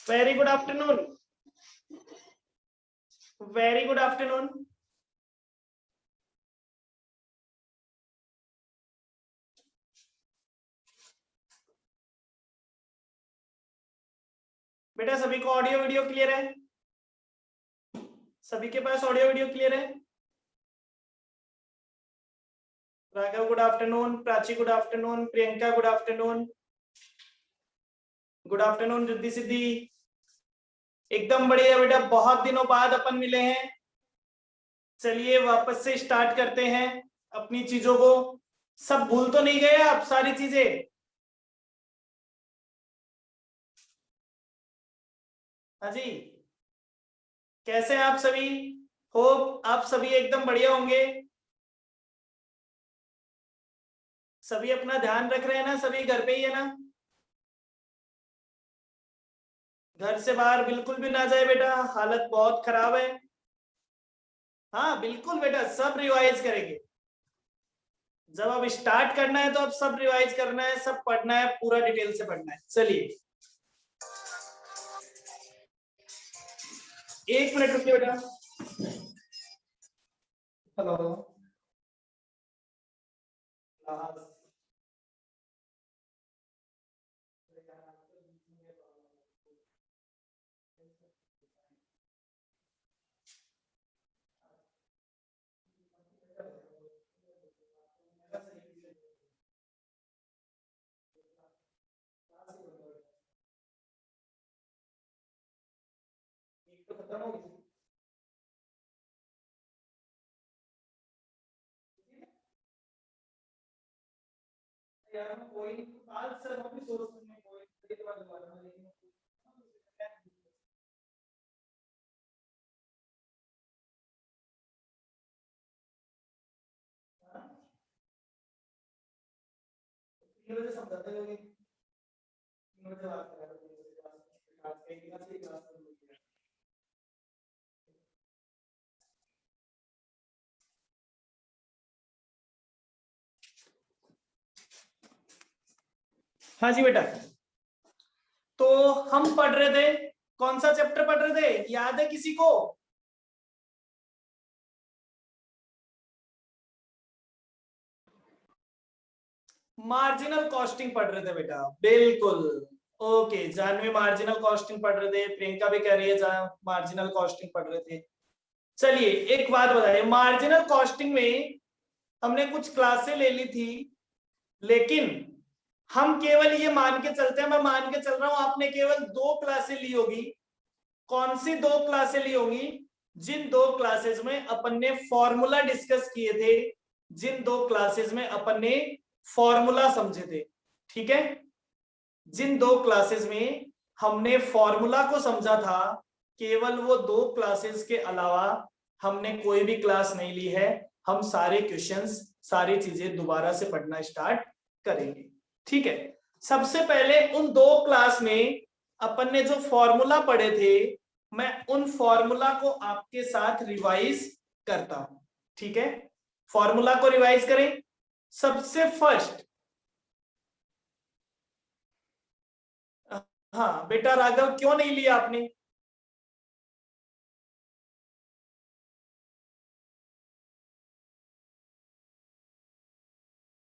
Very good afternoon. Very good afternoon. बेटा सभी को ऑडियो वीडियो क्लियर है? सभी के पास ऑडियो वीडियो क्लियर है? Raghav good afternoon, Prachi good afternoon, Priyanka good afternoon, good afternoon Riddhi Siddhi. एकदम बढ़िया बेटा, बहुत दिनों बाद अपन मिले हैं। चलिए वापस से स्टार्ट करते हैं अपनी चीजों को। सब भूल तो नहीं गए आप सारी चीजें? हाँ जी, कैसे हैं आप सभी? होप आप सभी एकदम बढ़िया होंगे। सभी अपना ध्यान रख रहे हैं ना? सभी घर पे ही है ना? घर से बाहर बिल्कुल भी ना जाए बेटा, हालत बहुत खराब है। हाँ बिल्कुल बेटा, सब रिवाइज करेंगे। जब अब स्टार्ट करना है तो अब सब रिवाइज करना है, सब पढ़ना है, पूरा डिटेल से पढ़ना है। चलिए 1 मिनट रुकिए बेटा। हेलो। तो खत्म हो गई यार, कोई आज सर हम भी सोच रहे हैं कोई एक बार दोबारा में, लेकिन तीन बजे समझाते होंगे, 3 बजे बात करें। हाँ जी बेटा, तो हम पढ़ रहे थे, कौन सा चैप्टर पढ़ रहे थे, याद है किसी को? मार्जिनल कॉस्टिंग पढ़ रहे थे बेटा, बिल्कुल। ओके, जानवी मार्जिनल कॉस्टिंग पढ़ रहे थे, प्रियंका भी कह रही है मार्जिनल कॉस्टिंग पढ़ रहे थे। चलिए एक बात बताइए, मार्जिनल कॉस्टिंग में हमने कुछ क्लासें ले ली थी, लेकिन हम केवल ये मान के चलते हैं, मैं मान के चल रहा हूं आपने केवल 2 क्लासें ली होगी। कौन सी 2 क्लासें ली होंगी? जिन 2 क्लासेस में अपन ने फॉर्मूला डिस्कस किए थे, जिन 2 क्लासेस में अपन ने फॉर्मूला समझे थे, ठीक है? जिन 2 क्लासेस में हमने फॉर्मूला को समझा था, केवल वो 2 क्लासेस के अलावा हमने कोई भी क्लास नहीं ली है। हम सारे क्वेश्चंस, सारी चीजें दोबारा से पढ़ना स्टार्ट करेंगे, ठीक है? सबसे पहले उन 2 क्लास में अपन ने जो फॉर्मूला पढ़े थे, मैं उन फॉर्मूला को आपके साथ रिवाइज करता हूं, ठीक है? फॉर्मूला को रिवाइज करें। सबसे फर्स्ट, हाँ बेटा राघव क्यों नहीं लिया आपने?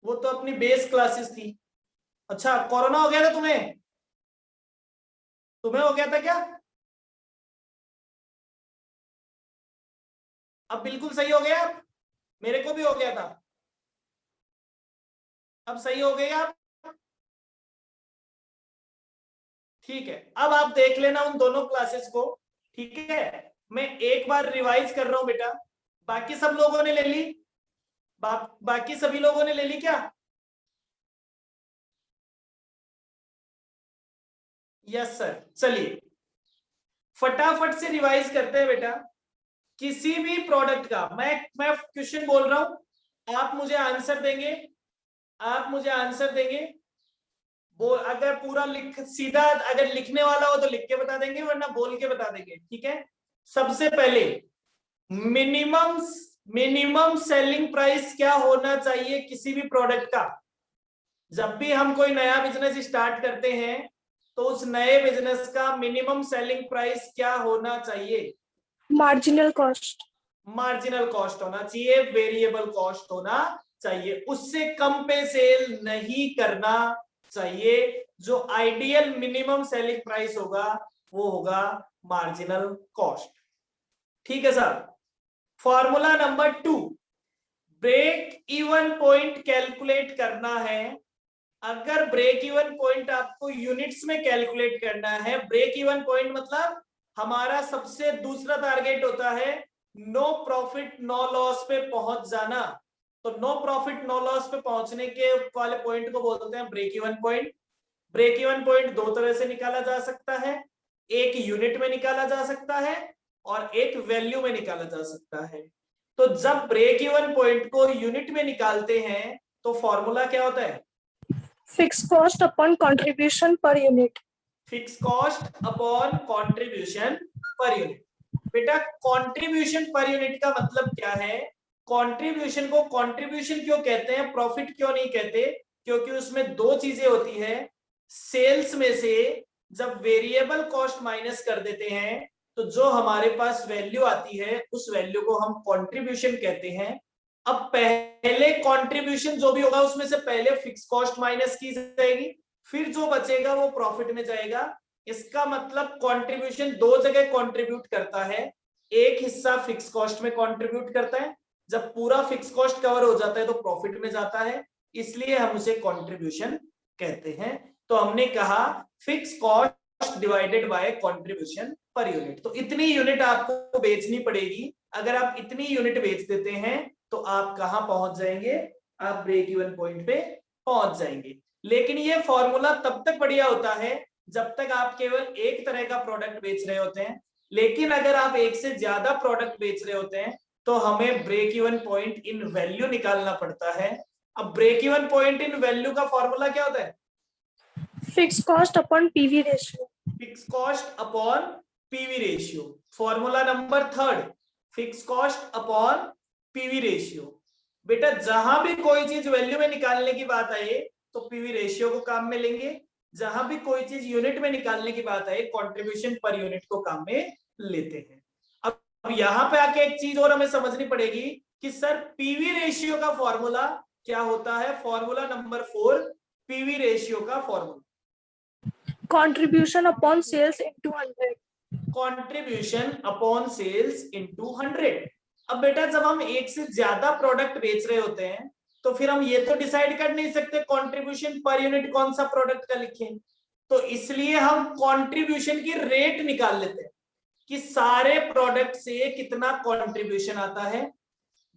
वो तो अपनी बेस क्लासेस थी। अच्छा, कोरोना हो गया था तुम्हें? तुम्हें हो गया था क्या? अब बिल्कुल सही हो गया? मेरे को भी हो गया था। अब सही हो गए आप? ठीक है, अब आप देख लेना उन दोनों क्लासेस को, ठीक है? मैं एक बार रिवाइज कर रहा हूं बेटा। बाकी सब लोगों ने ले ली? बाकी सभी लोगों ने ले ली क्या? Yes sir. चलिए फटाफट से रिवाइज करते हैं बेटा। किसी भी प्रोडक्ट का मैं क्वेश्चन बोल रहा हूं, आप मुझे आंसर देंगे। आप मुझे आंसर देंगे। वो अगर पूरा लिख सीधा, अगर लिखने वाला हो तो लिख के बता देंगे, वरना बोल के बता देंगे, ठीक है? सबसे पहले मिनिमम मिनिमम सेलिंग प्राइस क्या होना चाहिए किसी भी प्रोडक्ट का? जब भी हम कोई नया बिजनेस स्टार्ट करते हैं तो उस नए बिजनेस का मिनिमम सेलिंग प्राइस क्या होना चाहिए? Marginal cost. मार्जिनल कॉस्ट होना चाहिए, वेरिएबल कॉस्ट होना चाहिए, उससे कम पे सेल नहीं करना चाहिए। जो आइडियल मिनिमम सेलिंग प्राइस होगा वो होगा मार्जिनल कॉस्ट। ठीक है sir. Formula number 2, break even point calculate करना है। अगर ब्रेक इवन पॉइंट आपको यूनिट्स में कैलकुलेट करना है, ब्रेक इवन पॉइंट मतलब हमारा सबसे दूसरा टारगेट होता है नो प्रॉफिट नो लॉस पे पहुंच जाना। तो नो प्रॉफिट नो लॉस पे पहुंचने के वाले पॉइंट को बोलते हैं break even point. Break even point दो तरह से निकाला जा सकता है, एक यूनिट में निकाला जा सकता है और एक वैल्यू में निकाला जा सकता है। तो जब ब्रेक इवन पॉइंट को यूनिट में निकालते हैं तो फॉर्मूला क्या होता है? Fix cost upon contribution per unit. Fix cost upon contribution per unit. बेटा कंट्रीब्यूशन पर यूनिट का मतलब क्या है? कंट्रीब्यूशन को कंट्रीब्यूशन क्यों कहते हैं, प्रॉफिट क्यों नहीं कहते? क्योंकि उसमें दो चीजें होती है। सेल्स में से जब वेरिएबल कॉस्ट माइनस कर देते हैं तो जो हमारे पास वैल्यू आती है उस वैल्यू को हम कंट्रीब्यूशन कहते हैं। अब पहले कंट्रीब्यूशन जो भी होगा उसमें से पहले फिक्स कॉस्ट माइनस की जाएगी, फिर जो बचेगा वो प्रॉफिट में जाएगा। इसका मतलब कंट्रीब्यूशन दो जगह कंट्रीब्यूट करता है। एक हिस्सा फिक्स कॉस्ट में कंट्रीब्यूट करता है, जब पूरा फिक्स कॉस्ट कवर हो जाता है तो प्रॉफिट में जाता है, इसलिए हम उसे कंट्रीब्यूशन कहते हैं। तो हमने कहा fix cost divided by contribution per unit. तो इतनी यूनिट आपको बेचनी पड़ेगी। अगर आप इतनी यूनिट बेच देते हैं तो आप कहां पहुंच जाएंगे? आप ब्रेक इवन पॉइंट पे पहुंच जाएंगे। लेकिन ये फॉर्मूला तब तक बढ़िया होता है जब तक आप केवल एक तरह का प्रोडक्ट बेच रहे होते हैं। लेकिन अगर आप एक से ज्यादा प्रोडक्ट बेच रहे होते हैं तो हमें break even point in value निकालना पड़ता है। अब break even point in value का फॉर्मूला क्या होता है? Fix cost upon PV ratio. Fix cost upon PV ratio. Formula number 3, fix cost upon PV ratio. बेटा जहां भी कोई चीज वैल्यू में निकालने की बात आए तो पीवी रेशियो को काम में लेंगे, जहां भी कोई चीज यूनिट में निकालने की बात आए कंट्रीब्यूशन पर यूनिट को काम में लेते हैं। अब यहां पे आके एक चीज और हमें समझनी पड़ेगी कि सर पीवी रेशियो का फॉर्मूला क्या होता है? फॉर्मूला नंबर 4, पीवी रेशियो का formula contribution upon sales into 100। Contribution upon sales into 100। अब बेटा जब हम एक से ज्यादा प्रोडक्ट बेच रहे होते हैं तो फिर हम ये तो डिसाइड कर नहीं सकते कंट्रीब्यूशन पर यूनिट कौन सा प्रोडक्ट का लिखें। तो इसलिए हम कंट्रीब्यूशन की रेट निकाल लेते हैं कि सारे प्रोडक्ट से कितना कंट्रीब्यूशन आता है,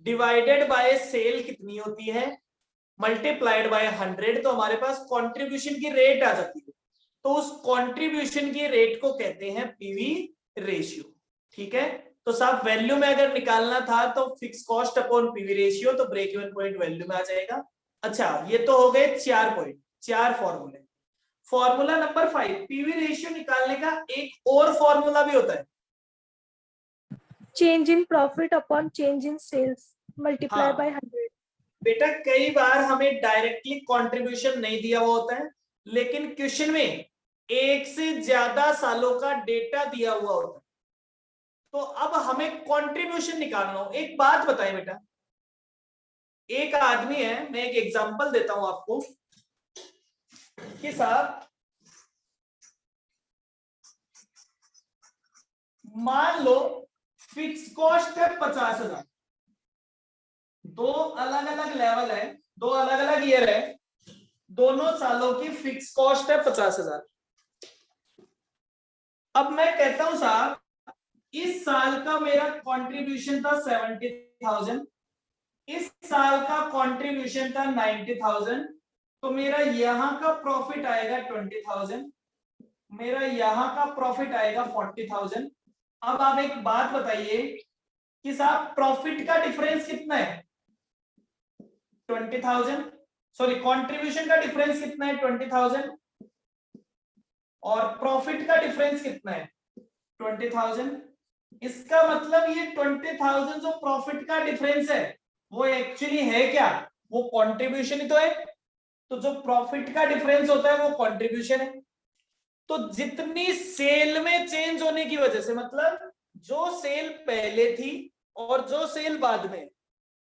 डिवाइडेड बाय सेल कितनी होती है, मल्टीप्लाइड बाय 100, तो हमारे पास कंट्रीब्यूशन की रेट आ जाती है। तो उस कंट्रीब्यूशन की रेट को कहते हैं पीवी रेशियो। ठीक है। तो साहब वैल्यू में अगर निकालना था तो fix cost upon PV ratio, तो ब्रेक इवन पॉइंट वैल्यू में आ जाएगा। अच्छा ये तो हो गए 4 पॉइंट, 4 फॉर्मूले। फॉर्मूला नंबर 5, पीवी रेशियो निकालने का एक और फॉर्मूला भी होता है। Change in profit upon change in sales multiply by 100। बेटा कई बार हमें डायरेक्टली कंट्रीब्यूशन नहीं दिया हुआ होता है, लेकिन क्वेश्चन में एक से ज्यादा सालों का डेटा दिया हुआ होता है। तो अब हमें कंट्रीब्यूशन निकालना हो। एक बात बताएं बेटा, एक आदमी है, मैं एक एग्जांपल देता हूं आपको कि साहब मान लो फिक्स कॉस्ट है 50,000, दो अलग अलग लेवल है, दो अलग अलग ईयर है, दोनों सालों की फिक्स कॉस्ट है 50,000। अब मैं कहता हूं साहब इस साल का मेरा कंट्रीब्यूशन था 70,000, इस साल का कंट्रीब्यूशन था 90,000, तो मेरा यहां का प्रॉफिट आएगा 20,000, मेरा यहां का प्रॉफिट आएगा 40,000। अब आप एक बात बताइए कि साहब प्रॉफिट का डिफरेंस कितना है? 20,000। सॉरी कंट्रीब्यूशन का डिफरेंस कितना है? 20,000। और प्रॉफिट का डिफरेंस कितना है? 20,000। इसका मतलब ये 20,000 जो प्रॉफिट का डिफरेंस है वो एक्चुअली है क्या? वो कंट्रीब्यूशन ही तो है। तो जो प्रॉफिट का डिफरेंस होता है वो कंट्रीब्यूशन है। तो जितनी सेल में चेंज होने की वजह से, मतलब जो सेल पहले थी और जो सेल बाद में,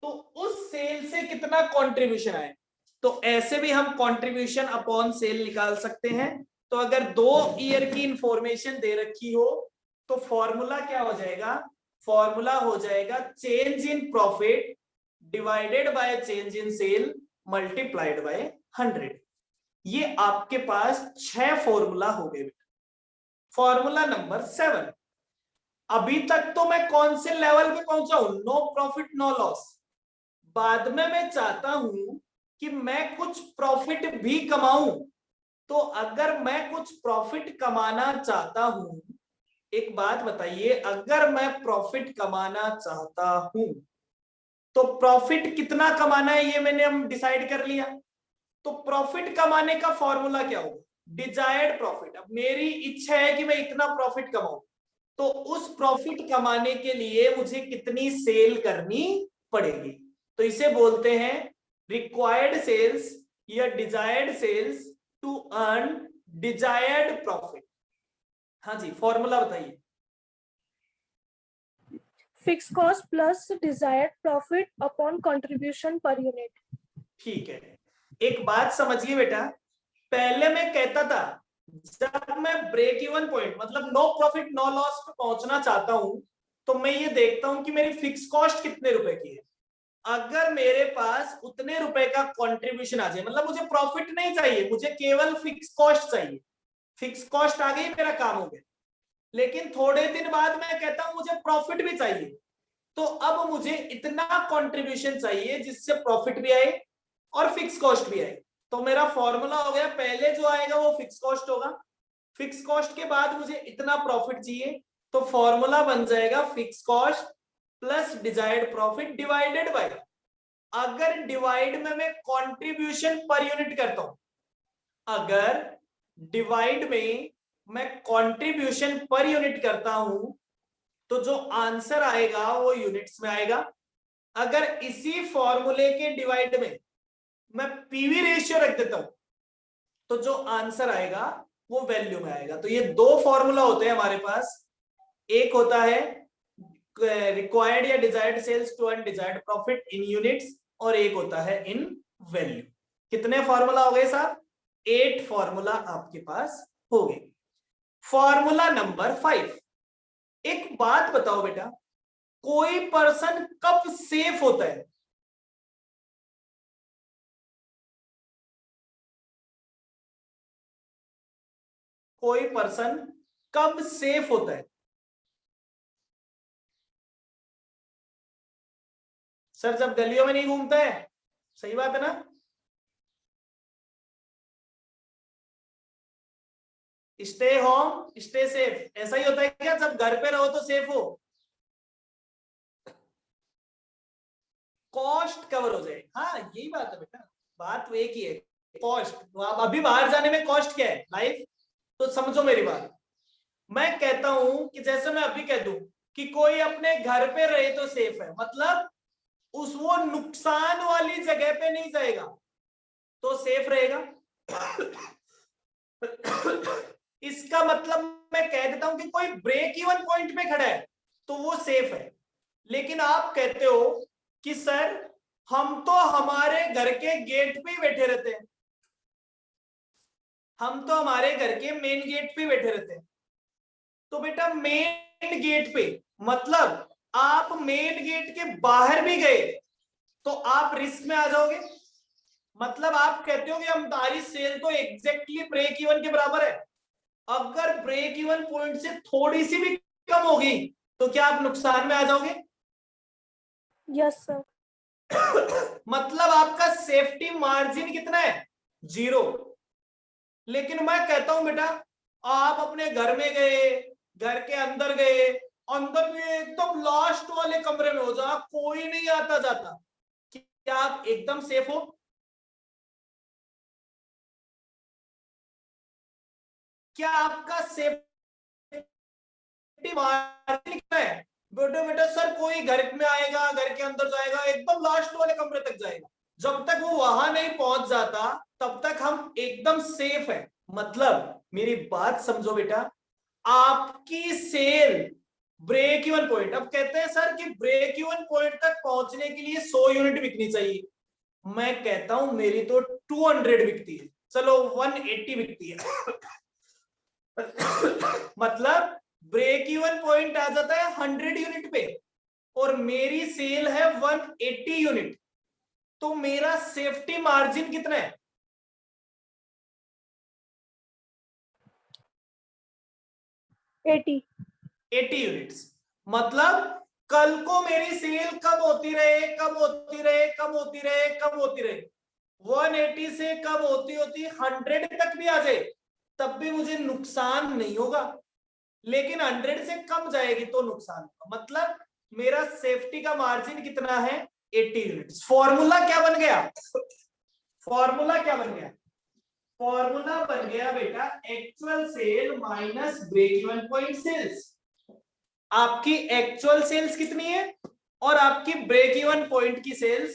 तो उस सेल से कितना कंट्रीब्यूशन आए, तो ऐसे भी हम कंट्रीब्यूशन अपॉन सेल निकाल सकते हैं। तो अगर 2 ईयर की इंफॉर्मेशन दे रखी हो तो फॉर्मूला क्या हो जाएगा, फॉर्मूला हो जाएगा change in profit divided by change in sale multiplied by 100। ये आपके पास 6 फॉर्मूला हो गए। फॉर्मूला नंबर 7, अभी तक तो मैं कौन से लेवल पे पहुंचा हूं, नो प्रॉफिट नो लॉस। बाद में मैं चाहता हूं कि मैं कुछ प्रॉफिट भी कमाऊं। तो अगर मैं कुछ प्रॉफिट कमाना चाहता हूं, एक बात बताइए, अगर मैं प्रॉफिट कमाना चाहता हूं तो प्रॉफिट कितना कमाना है ये मैंने हम डिसाइड कर लिया। तो प्रॉफिट कमाने का फॉर्मूला क्या होगा, डिजायर्ड प्रॉफिट। अब मेरी इच्छा है कि मैं इतना प्रॉफिट कमाऊं, तो उस प्रॉफिट कमाने के लिए मुझे कितनी सेल करनी पड़ेगी, तो इसे बोलते हैं रिक्वायर्ड सेल्स या desired sales to earn desired profit. हाँ जी, फॉर्मूला बताइए। Fixed cost plus desired profit upon contribution per unit. ठीक है, एक बात समझिए बेटा, पहले मैं कहता था जब मैं ब्रेक इवन पॉइंट मतलब नो प्रॉफिट नो लॉस पे पहुंचना चाहता हूं, तो मैं ये देखता हूं कि मेरी फिक्स कॉस्ट कितने रुपए की है। अगर मेरे पास उतने रुपए का कंट्रीब्यूशन आ जाए, मतलब मुझे प्रॉफिट नहीं चाहिए, मुझे केवल फिक्स कॉस्ट चाहिए, फिक्स कॉस्ट आ गई मेरा काम हो गया। लेकिन थोड़े दिन बाद मैं कहता हूं मुझे प्रॉफिट भी चाहिए, तो अब मुझे इतना कंट्रीब्यूशन चाहिए जिससे प्रॉफिट भी आए और फिक्स कॉस्ट भी आए। तो मेरा फॉर्मूला हो गया, पहले जो आएगा वो फिक्स कॉस्ट होगा, फिक्स कॉस्ट के बाद मुझे इतना प्रॉफिट चाहिए, तो फॉर्मूला बन जाएगा fix cost plus desired profit divided bye, अगर डिवाइड में मैं कंट्रीब्यूशन पर यूनिट करता हूं, अगर डिवाइड में मैं कंट्रीब्यूशन पर यूनिट करता हूं तो जो आंसर आएगा वो यूनिट्स में आएगा। अगर इसी फॉर्मूले के डिवाइड में मैं पीवी रेशियो रख देता हूं तो जो आंसर आएगा वो वैल्यू में आएगा। तो ये 2 फॉर्मूला होते हैं हमारे पास, एक होता है रिक्वायर्ड या desired sales to earn desired profit in units, और एक होता है इन वैल्यू। कितने फॉर्मूला हो गए साहब, 8 फॉर्मूला आपके पास हो गए। फॉर्मूला नंबर 5, एक बात बताओ बेटा, कोई पर्सन कब सेफ होता है, कोई पर्सन कब सेफ होता है? सर जब गलियों में नहीं घूमता है, सही बात है ना। स्टे होम स्टे सेफ, ऐसा ही होता है क्या, जब घर पे रहो तो सेफ हो, कॉस्ट कवर हो जाए। हाँ यही बात है बेटा, बात वो एक ही है, कॉस्ट। अभी बाहर जाने में कॉस्ट क्या है, लाइफ। तो समझो मेरी बात, मैं कहता हूं कि जैसे मैं अभी कह दूं कि कोई अपने घर पे रहे तो सेफ है, मतलब उस वो नुकसान वाली जगह पे नहीं जाएगा तो सेफ रहेगा। इसका मतलब मैं कह देता हूं कि कोई ब्रेक इवन पॉइंट पे खड़ा है तो वो सेफ है। लेकिन आप कहते हो कि सर हम तो हमारे घर के गेट पे ही बैठे रहते हैं, हम तो हमारे घर के मेन गेट पे बैठे रहते हैं। तो बेटा मेन गेट पे मतलब आप मेन गेट के बाहर भी गए तो आप रिस्क में आ जाओगे। मतलब आप कहते हो कि हमारी सेल तो एग्जैक्टली ब्रेक इवन के बराबर है, अगर ब्रेक इवन पॉइंट से थोड़ी सी भी कम होगी तो क्या आप नुकसान में आ जाओगे? Yes, sir. मतलब आपका सेफ्टी मार्जिन कितना है, 0। लेकिन मैं कहता हूं बेटा, आप अपने घर में गए, घर के अंदर गए, अंदर में एकदम लास्ट वाले कमरे में हो, जहां कोई नहीं आता जाता, क्या आप एकदम सेफ हो? क्या आपका सेफ्टी मार्जिन कितना है? बेटा बेटा सर कोई घर में आएगा, घर के अंदर जाएगा, एकदम लास्ट वाले कमरे तक जाएगा, जब तक वो वहां नहीं पहुंच जाता तब तक हम एकदम सेफ है। मतलब मेरी बात समझो बेटा, आपकी सेल ब्रेक इवन पॉइंट, अब कहते हैं सर कि ब्रेक इवन पॉइंट तक पहुंचने के लिए 100 यूनिट बिकनी चाहिए। मैं कहता हूं मेरी तो 200 बिकती है, चलो 180 बिकती है। मतलब ब्रेक इवन पॉइंट आ जाता है 100 यूनिट पे और मेरी सेल है 180 यूनिट, तो मेरा सेफ्टी मार्जिन कितना है? 80. 80 यूनिट्स। मतलब कल को मेरी सेल कब होती रहे, कब होती रहे, कब होती रहे, कब होती रहे, 180 से कब होती होती 100 तक भी आ जाए, तब भी मुझे नुकसान नहीं होगा, लेकिन 100 से कम जाएगी तो नुकसान होगा। मतलब मेरा सेफ्टी का मार्जिन कितना है? 80 यूनिट्स। फॉर्मूला क्या बन गया? फॉर्मूला क्या बन गया? फॉर्मूला बन गया बेटा actual sale minus break even point sales. आपकी एक्चुअल सेल्स कितनी है और आपकी ब्रेक इवन पॉइंट की सेल्स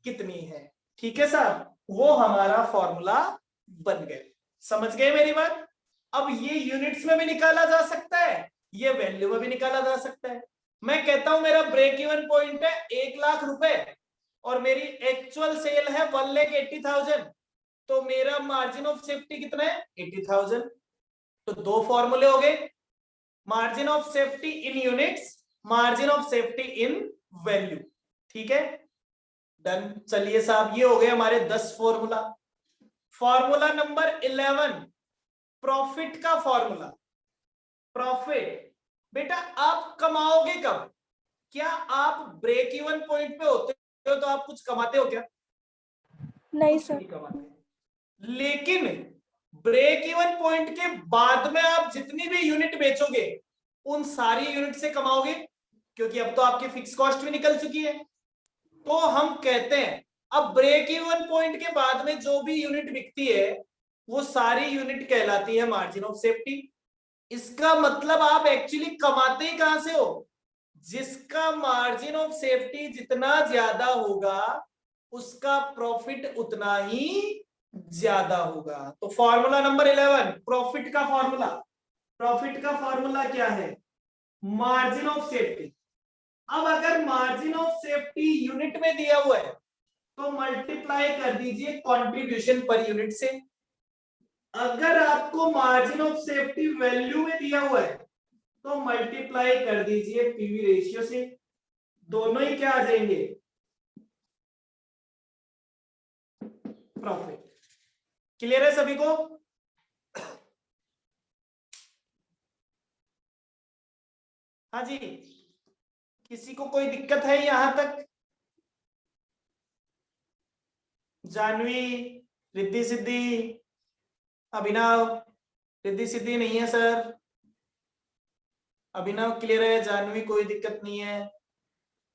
कितनी है, ठीक है साहब, वो हमारा फॉर्मूला बन गए। समझ गए मेरी बात? अब ये यूनिट्स में भी निकाला जा सकता है, ये वैल्यू में भी निकाला जा सकता है। मैं कहता हूं मेरा ब्रेक इवन पॉइंट है 1,00,000 रुपए और मेरी एक्चुअल सेल है 1,80,000, तो मेरा मार्जिन ऑफ सेफ्टी कितना है? 80,000। तो दो फॉर्मूले हो गए, margin of safety in units, margin of safety in value, ठीक है, डन। चलिए साहब ये हो गए हमारे 10 फॉर्मूला। फॉर्मूला नंबर 11, प्रॉफिट का फॉर्मूला। प्रॉफिट बेटा आप कमाओगे कब? क्या आप ब्रेक इवन पॉइंट पे होते हो तो आप कुछ कमाते हो क्या? नहीं कुछ सर. नहीं कमाते, लेकिन ब्रेक इवन पॉइंट के बाद में आप जितनी भी यूनिट बेचोगे उन सारी यूनिट से कमाओगे, क्योंकि अब तो आपकी फिक्स कॉस्ट भी निकल चुकी है। तो हम कहते हैं अब ब्रेक इवन पॉइंट के बाद में जो भी यूनिट बिकती है वो सारी यूनिट कहलाती है मार्जिन ऑफ सेफ्टी। इसका मतलब आप एक्चुअली कमाते ही कहां से हो? जिसका मार्जिन ऑफ सेफ्टी जितना ज्यादा होगा उसका प्रॉफिट उतना ही ज्यादा होगा। तो फॉर्मूला नंबर 11, प्रॉफिट का फॉर्मूला। प्रॉफिट का फॉर्मूला क्या है? Margin of safety. अब अगर मार्जिन ऑफ सेफ्टी यूनिट में दिया हुआ है तो मल्टीप्लाई कर दीजिए कंट्रीब्यूशन पर यूनिट से। अगर आपको मार्जिन ऑफ सेफ्टी वैल्यू में दिया हुआ है तो मल्टीप्लाई कर दीजिए पीवी रेशियो से। दोनों ही क्या आ जाएंगे? प्रॉफिट। क्लियर है सभी को? हाँ जी, किसी को कोई दिक्कत है यहां तक? जानवी, रिद्धि सिद्धि, अभिनव? रिद्धि सिद्धि नहीं है सर, अभिनव क्लियर है, जानवी कोई दिक्कत नहीं है,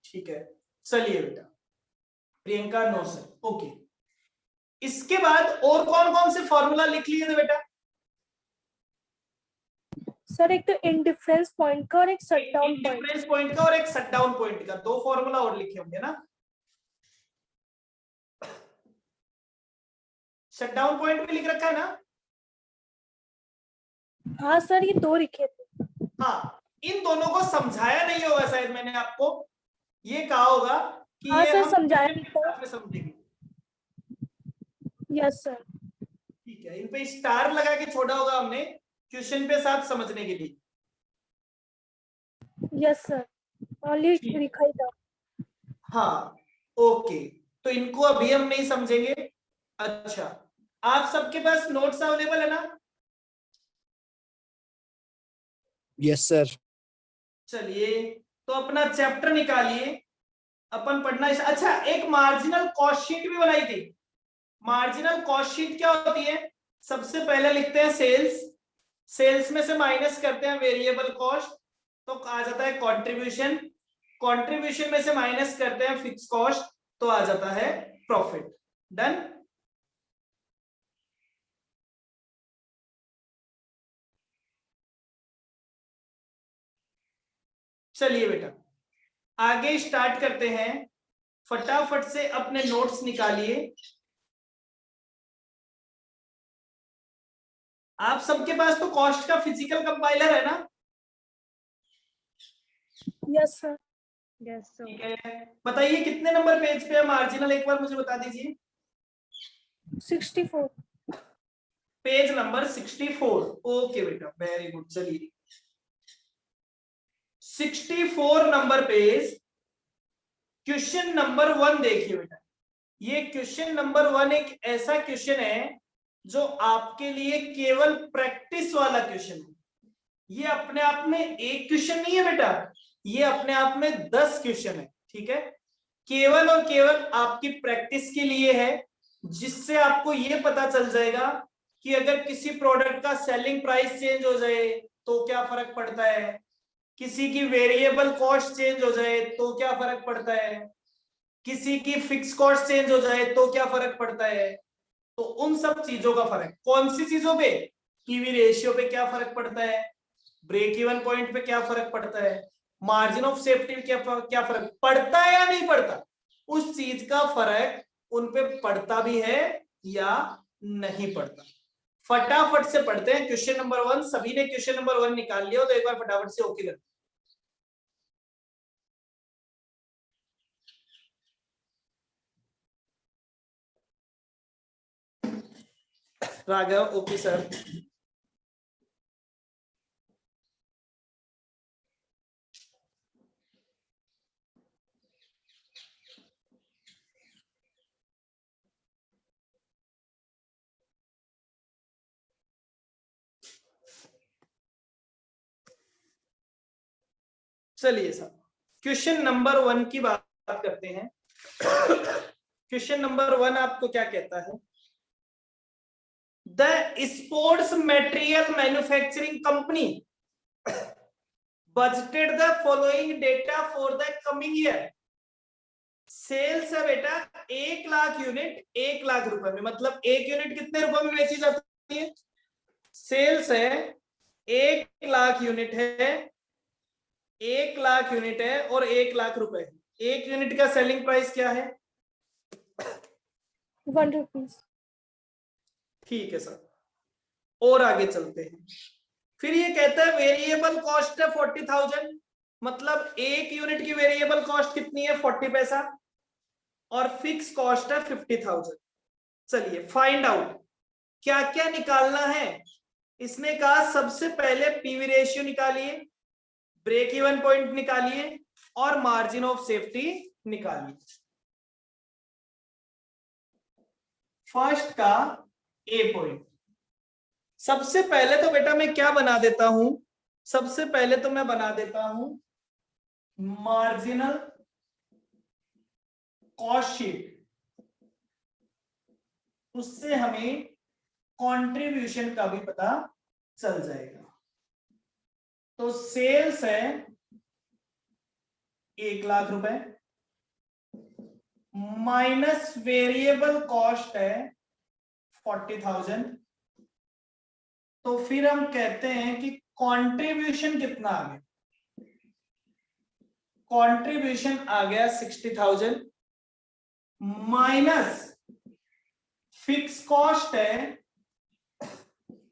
ठीक है। चलिए बेटा, प्रियंका नो सर, ओके। इसके बाद और कौन कौन से फॉर्मूला लिख लिए थे बेटा? सर एक तो इंडिफरेंस पॉइंट का और एक shut down point. Indifference point का और एक शट डाउन पॉइंट का, दो फॉर्मूला और लिखे होंगे ना? शट डाउन पॉइंट भी लिख रखा है ना? हाँ सर ये दो लिखे थे. हाँ, इन दोनों को समझाया नहीं होगा शायद मैंने आपको, ये कहा होगा कि हाँ ये सर हम समझाया क्वेश्चन नहीं के था. साथ में समझेंगे। Yes sir. ठीक है, इन पे स्टार लगा के छोड़ा होगा हमने क्वेश्चन पे साथ समझने के लिए। यस सर ओनली ठीक, लिखा ही था. हाँ, ओके, तो इनको अभी हम नहीं समझेंगे। अच्छा, आप सबके पास नोट्स अवेलेबल है ना? Yes sir. चलिए, तो अपना चैप्टर निकालिए, अपन पढ़ना अच्छा, एक मार्जिनल कॉस्ट शीट भी बनाई थी। मार्जिनल कॉस्ट शीट क्या होती है? सबसे पहले लिखते हैं सेल्स, सेल्स में से माइनस करते हैं वेरिएबल कॉस्ट, तो आ जाता है कंट्रीब्यूशन, कंट्रीब्यूशन में से माइनस करते हैं फिक्स कॉस्ट, तो आ जाता है प्रॉफिट। डन। चलिए बेटा आगे स्टार्ट करते हैं, फटाफट से अपने नोट्स निकालिए। आप सबके पास तो कॉस्ट का फिजिकल कंपाइलर है ना? Yes, sir. Yes, sir. ठीक है, बताइए कितने नंबर पेज पे है मार्जिनल, एक बार मुझे बता दीजिए। 64. Page number 64। ओके बेटा, वेरी गुड। चलिए 64 नंबर पेज, क्वेश्चन नंबर 1 देखिए बेटा। ये क्वेश्चन नंबर 1 एक ऐसा क्वेश्चन है जो आपके लिए केवल प्रैक्टिस वाला क्वेश्चन है। ये अपने आप में एक क्वेश्चन नहीं है बेटा, ये अपने आप में 10 क्वेश्चन है। ठीक है, केवल और केवल आपकी प्रैक्टिस के लिए है, जिससे आपको ये पता चल जाएगा कि अगर किसी प्रोडक्ट का सेलिंग प्राइस चेंज हो जाए तो क्या फर्क पड़ता है, किसी की वेरिएबल कॉस्ट चेंज हो जाए तो क्या फर्क पड़ता है, किसी की फिक्स कॉस्ट चेंज हो जाए तो क्या फर्क पड़ता है। तो उन सब चीजों का फर्क, कौन सी चीजों पे, पीवी रेशियो पे क्या फर्क पड़ता है, ब्रेक इवन पॉइंट पे क्या फर्क पड़ता है, मार्जिन ऑफ सेफ्टी क्या फर्क पड़ता है या नहीं पड़ता, उस चीज का फर्क उन पे पड़ता भी है या नहीं पड़ता। फटाफट से पढ़ते हैं क्वेश्चन नंबर 1। सभी ने क्वेश्चन नंबर 1 निकाल लिया हो तो एक बार फटाफट से ओके कर। Raghav okay sir. चलिए सर क्वेश्चन नंबर 1 की बात करते हैं। क्वेश्चन नंबर 1 आपको क्या कहता है, the sports material manufacturing company budgeted the following data for the coming year. Sales है बेटा 1 लाख यूनिट 1 लाख रुपए में, मतलब 1 यूनिट कितने रुपए में बेची जाती है। सेल्स है 1 लाख यूनिट है, 1 लाख यूनिट है और 1 लाख रुपए है। 1 यूनिट का सेलिंग प्राइस क्या है? 1 rupees. ठीक है सर, और आगे चलते हैं। फिर ये कहता है वेरिएबल कॉस्ट है 40,000, मतलब 1 यूनिट की वेरिएबल कॉस्ट कितनी है 40 पैसा, और फिक्स कॉस्ट है 50,000। चलिए फाइंड आउट क्या क्या निकालना है। इसने कहा सबसे पहले पीवी रेशियो निकालिए, ब्रेक इवन पॉइंट निकालिए और मार्जिन ऑफ सेफ्टी निकालिए। फर्स्ट का ए पॉइंट, सबसे पहले तो बेटा मैं क्या बना देता हूं, सबसे पहले तो मैं बना देता हूं मार्जिनल कॉस्ट शीट, उससे हमें कंट्रीब्यूशन का भी पता चल जाएगा। तो सेल्स है 1 लाख रुपए माइनस वेरिएबल कॉस्ट है 40,000, तो फिर हम कहते हैं कि कंट्रीब्यूशन कितना आ गया, कंट्रीब्यूशन आ गया 60,000 माइनस फिक्स कॉस्ट है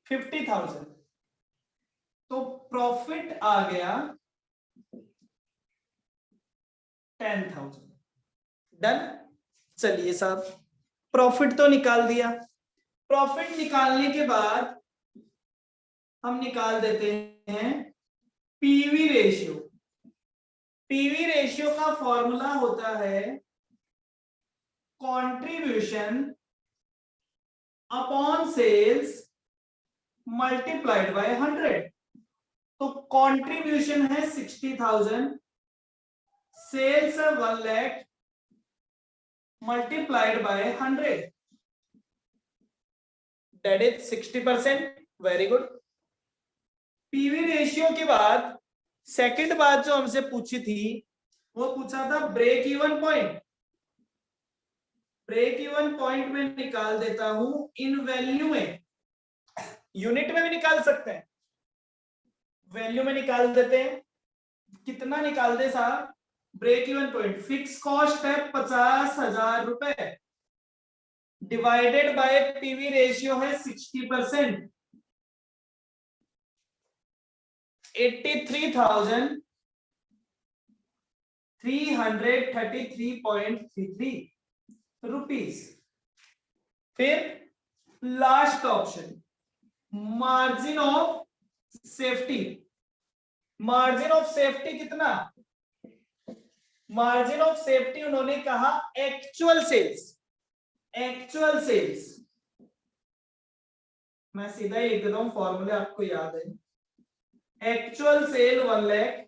50,000, तो प्रॉफिट आ गया 10,000। डन। चलिए साहब प्रॉफिट तो निकाल दिया, प्रॉफिट निकालने के बाद हम निकाल देते हैं पीवी रेशियो। पीवी रेशियो का फॉर्मूला होता है contribution upon sales multiplied by 100। तो कंट्रीब्यूशन है 60,000, सेल्स है 1 lakh multiplied by 100, that is 60%। Very good. PV ratio के बाद सेकंड बात जो हमसे पूछी थी वो पूछा था break even point. Break even point में निकाल देता हूं इन वैल्यू में, यूनिट में भी निकाल सकते हैं, वैल्यू में निकाल देते हैं। कितना निकाल दे साहब, break even point fix cost है 50,000 रुपए डिवाइडेड बाय पीवी रेशियो है 60%, 83,333.33 रुपीस। फिर last option margin of safety. Margin of safety कितना? मार्जिन ऑफ सेफ्टी उन्होंने कहा एक्चुअल सेल्स। एक्चुअल सेल्स मैं सीधा ही लिख देता हूं, फॉर्मूले आपको याद है। Actual sale 1 lakh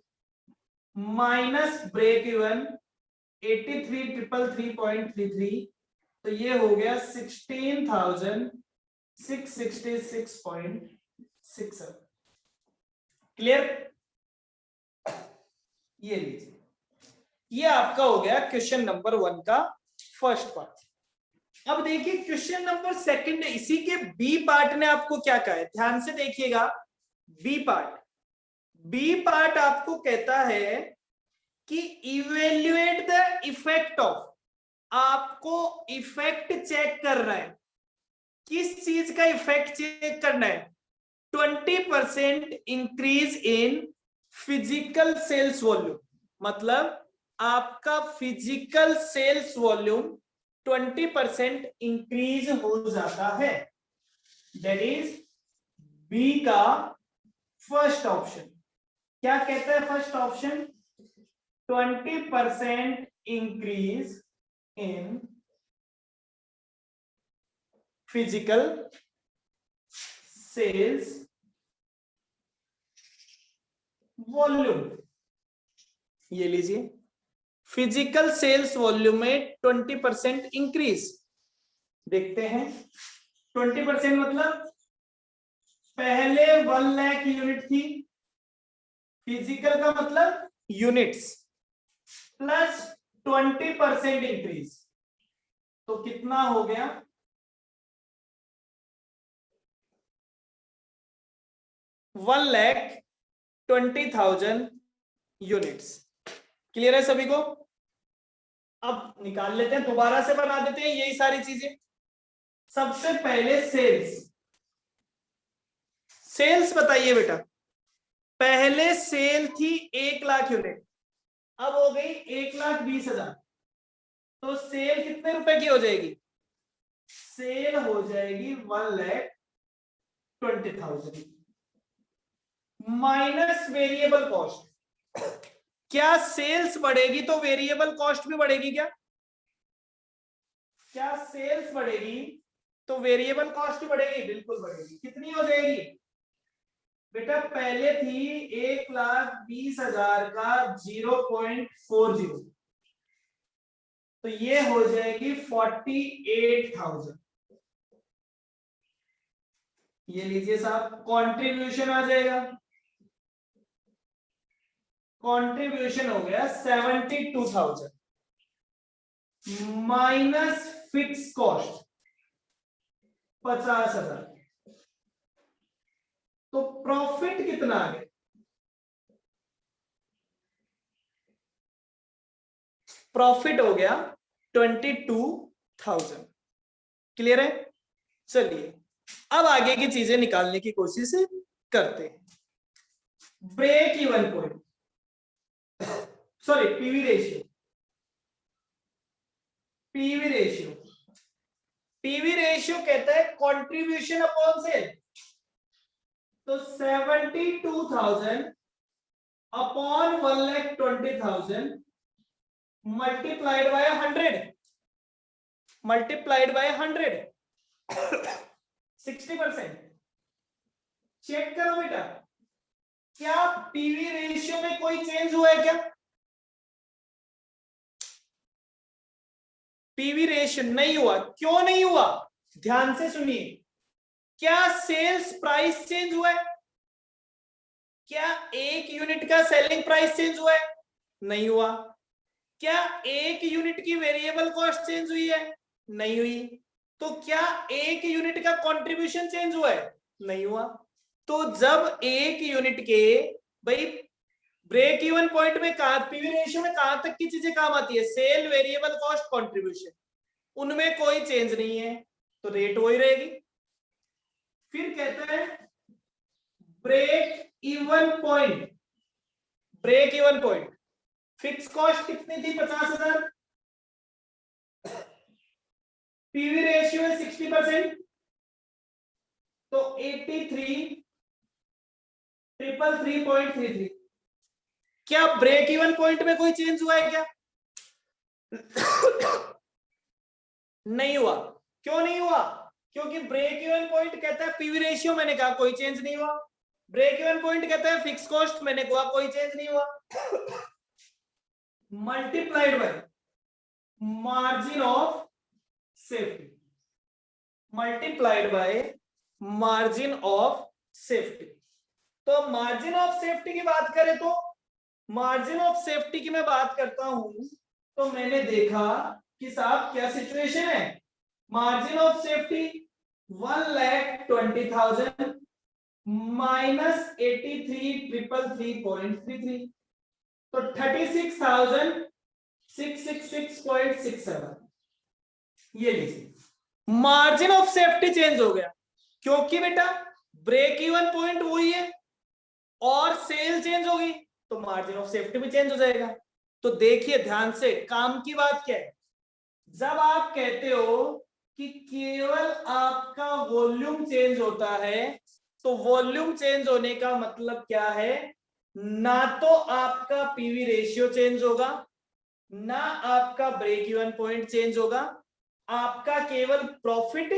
minus break even 83,333.33, तो ये हो गया 16,666.67। क्लियर? ये लीजिए, ये आपका हो गया क्वेश्चन नंबर 1 का फर्स्ट पार्ट। अब देखिए क्वेश्चन नंबर सेकंड, इसी के बी पार्ट ने आपको क्या कहा है, ध्यान से देखिएगा। बी पार्ट आपको कहता है कि इवेल्युएट द इफेक्ट ऑफ, आपको इफेक्ट चेक कर रहा है। किस चीज का इफेक्ट चेक करना है? 20% increase in physical sales volume. मतलब आपका फिजिकल सेल्स वॉल्यूम 20% इंक्रीज हो जाता है। दैट इज बी का फर्स्ट ऑप्शन। क्या कहता है first option? 20% increase in physical sales volume. ये लीजिए, फिजिकल सेल्स वॉल्यूम में 20% इंक्रीज। देखते हैं 20% मतलब पहले 1 लाख यूनिट थी, फिजिकल का मतलब यूनिट्स, प्लस 20% इंक्रीज, तो कितना हो गया? 1,20,000 यूनिट्स। क्लियर है सभी को? अब निकाल लेते हैं, दोबारा से बना देते हैं यही सारी चीजें। सबसे पहले सेल्स बताइए बेटा। पहले सेल थी 1 लाख यूनिट, अब हो गई 1,20,000, तो सेल कितने रुपए की हो जाएगी? सेल हो जाएगी 1,20,000 माइनस वेरिएबल कॉस्ट। क्या सेल्स बढ़ेगी तो वेरिएबल कॉस्ट भी बढ़ेगी क्या? क्या सेल्स बढ़ेगी तो वेरिएबल कॉस्ट भी बढ़ेगी? बिल्कुल बढ़ेगी। कितनी हो जाएगी बेटा? पहले थी 1,20,000 का 0.40, तो ये हो जाएगी 48,000। ये लीजिए साहब, कंट्रीब्यूशन आ जाएगा। कंट्रीब्यूशन हो गया 72,000 माइनस फिक्स कॉस्ट 50,000, तो प्रॉफिट कितना आ गया? प्रॉफिट हो गया 22,000। क्लियर है? चलिए अब आगे की चीजें निकालने की कोशिश करते हैं। Break even point, sorry PV ratio. PV ratio कहता है कंट्रीब्यूशन अपॉन सेल, तो 72,000 अपॉन 1,20,000 मल्टीप्लाइड बाय 100, 60%। चेक करो बेटा, क्या पीवी रेशियो में कोई चेंज हुआ है क्या? पीवी रेशियो नहीं हुआ। क्यों नहीं हुआ? ध्यान से सुनिए। क्या सेल्स प्राइस चेंज हुआ है? क्या एक यूनिट का सेलिंग प्राइस चेंज हुआ है? नहीं हुआ। क्या एक यूनिट की वेरिएबल कॉस्ट चेंज हुई है? नहीं हुई। तो क्या एक यूनिट का कंट्रीब्यूशन चेंज हुआ है? नहीं हुआ। तो जब एक यूनिट के, भाई ब्रेक इवन पॉइंट में कहा, पीवी रेशियो में कहां तक की चीजें काम आती है? सेल, वेरिएबल कॉस्ट, कंट्रीब्यूशन, उनमें कोई चेंज नहीं है, तो रेट वही रहेगी। फिर कहता है break even point, break even point fix cost कितनी थी 50,000, पीवी रेशियो है 60%, तो 83,333.33। क्या ब्रेक इवन पॉइंट में कोई चेंज हुआ है क्या? नहीं हुआ। क्यों नहीं हुआ? क्योंकि ब्रेक इवन पॉइंट कहता है पीवी रेशियो, मैंने कहा कोई चेंज नहीं हुआ। ब्रेक इवन पॉइंट कहता है फिक्स कॉस्ट, मैंने कहा कोई चेंज नहीं हुआ। Multiplied by margin of safety, multiplied by margin of safety. तो मार्जिन ऑफ सेफ्टी की बात करें तो मार्जिन ऑफ सेफ्टी की मैं बात करता हूं तो मैंने देखा कि साहब क्या सिचुएशन है, मार्जिन ऑफ सेफ्टी 1,20,000 माइनस 83,333.33, तो 36,666.67। ये लीजिए मार्जिन ऑफ सेफ्टी चेंज हो गया, क्योंकि बेटा ब्रेक इवन पॉइंट वही है और सेल चेंज होगी तो मार्जिन ऑफ सेफ्टी भी चेंज हो जाएगा। तो देखिए ध्यान से, काम की बात क्या है, जब आप कहते हो कि केवल आपका वॉल्यूम चेंज होता है तो वॉल्यूम चेंज होने का मतलब क्या है, ना तो आपका पीवी रेशियो चेंज होगा, ना आपका ब्रेक इवन पॉइंट चेंज होगा, आपका केवल प्रॉफिट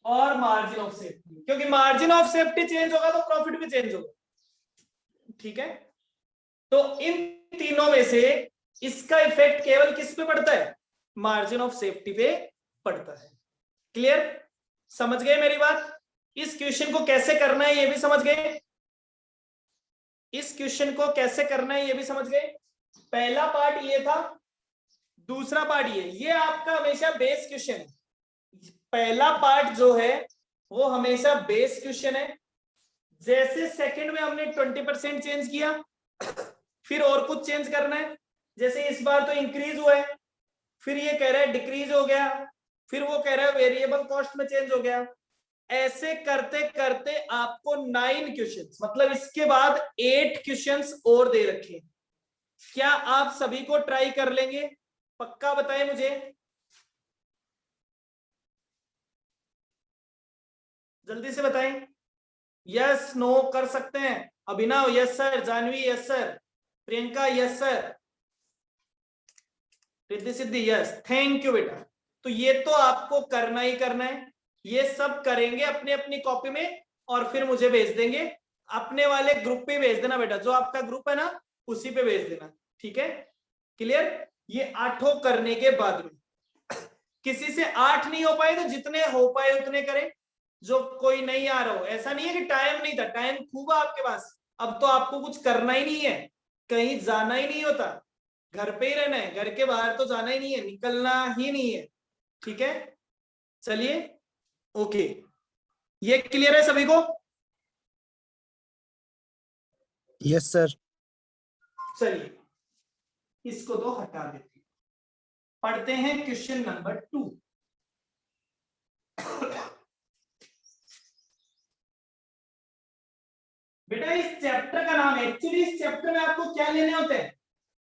और मार्जिन ऑफ सेफ्टी, क्योंकि मार्जिन ऑफ सेफ्टी चेंज होगा तो प्रॉफिट भी चेंज होगा। ठीक है, तो इन तीनों में से इसका इफेक्ट केवल किस पे पड़ता है, मार्जिन ऑफ सेफ्टी पे पड़ता है। क्लियर? समझ गए मेरी बात? इस क्वेश्चन को कैसे करना है ये भी समझ गए? इस क्वेश्चन को कैसे करना है ये भी समझ गए? पहला पार्ट ये था, दूसरा पार्ट ये आपका हमेशा बेस क्वेश्चन है। पहला पार्ट जो है वो हमेशा बेस क्वेश्चन है। जैसे सेकंड में हमने 20% चेंज किया, फिर और कुछ चेंज करना है, जैसे इस बार तो इंक्रीज हुआ है, फिर ये कह रहा है डिक्रीज हो गया, फिर वो कह रहा है वेरिएबल कॉस्ट में चेंज हो गया। ऐसे करते करते आपको 9 क्वेश्चंस, मतलब इसके बाद 8 क्वेश्चंस और दे रखे हैं। क्या आप सभी को ट्राई कर लेंगे? पक्का बताएं मुझे, जल्दी से बताएं। यस नो कर सकते हैं। Abhinav yes sir, Janvi yes sir, Priyanka yes sir, Riddhi Siddhi yes. Thank you बेटा। तो ये तो आपको करना ही करना है, ये सब करेंगे अपनी अपनी कॉपी में और फिर मुझे भेज देंगे। अपने वाले ग्रुप पे भेज देना बेटा, जो आपका ग्रुप है ना उसी पे भेज देना। ठीक है, क्लियर? ये 8 करने के बाद में किसी से 8 नहीं हो पाए तो जितने हो पाए उतने करें, जो कोई नहीं आ रहा हो। ऐसा नहीं है कि टाइम नहीं था, टाइम खूब है आपके पास। अब तो आपको कुछ करना ही नहीं है, कहीं जाना ही नहीं होता, घर पे ही रहना है, घर के बाहर तो जाना ही नहीं है, निकलना ही नहीं है। ठीक है, चलिए ओके, ये क्लियर है सभी को? Yes sir. चलिए इसको तो हटा देते हैं, पढ़ते हैं क्वेश्चन नंबर 2। बेटा इस चैप्टर का नाम है, एक्चुअली इस चैप्टर में आपको क्या लेने होते हैं,